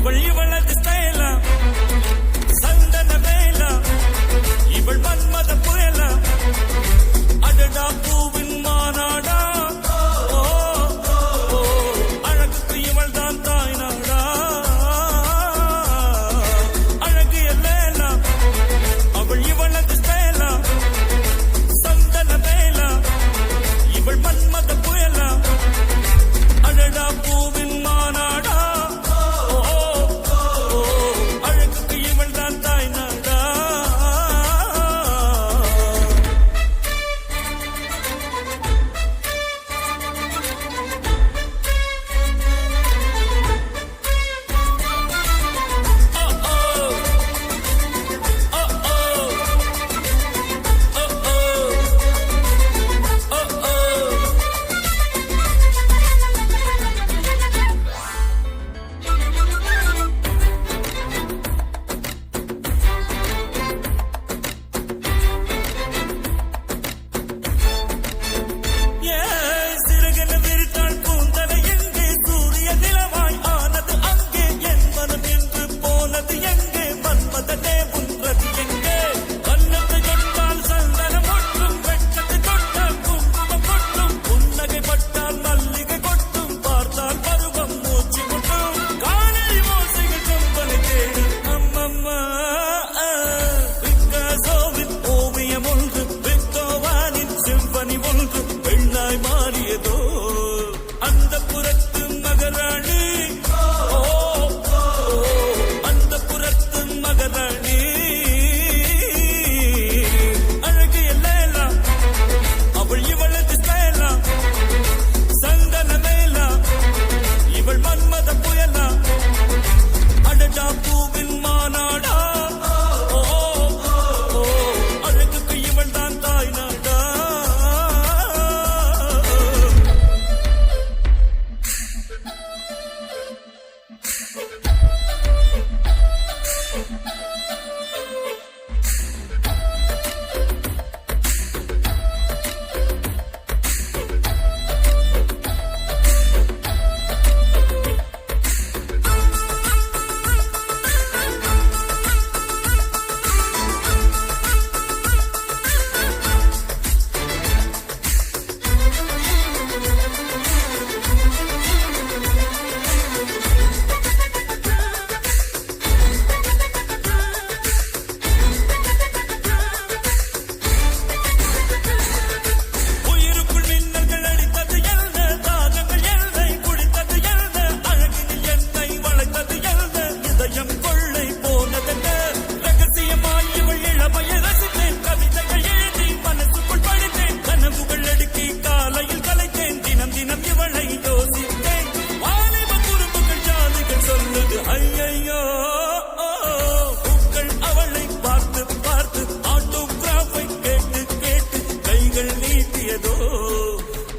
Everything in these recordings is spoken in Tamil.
அவள் இவளது ஸ்டைலா சந்தன வேலா இவள் மன்மத புயலா அடடா பூவின் மாநாடா அழகுக்கு இவள் தான் தாய் நாடா அழகு எல்லேலா அவள் இவளது ஸ்டைலா சந்தன வேலா இவள் மன்மத புயலா அடடா பூவின் மாநாடா அழகுக்கு இவள் தான் தாய் நாடா மாறியதோ அந்த புறத்து மகராணி அந்த புறத்து மகராணி அழகு எல்லேலா அவள் இவளது ஸ்டைலா சந்தன மேலா இவள் மன்மத புயலா அடடா பூவின் மாநாடா அழகுக்கு இவள் தான் தாய் நாடா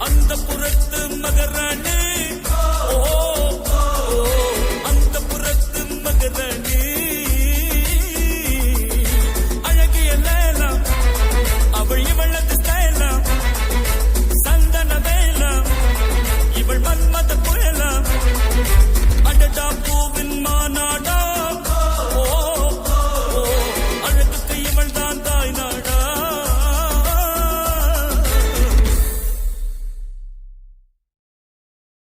அந்த புறத்து மகராணி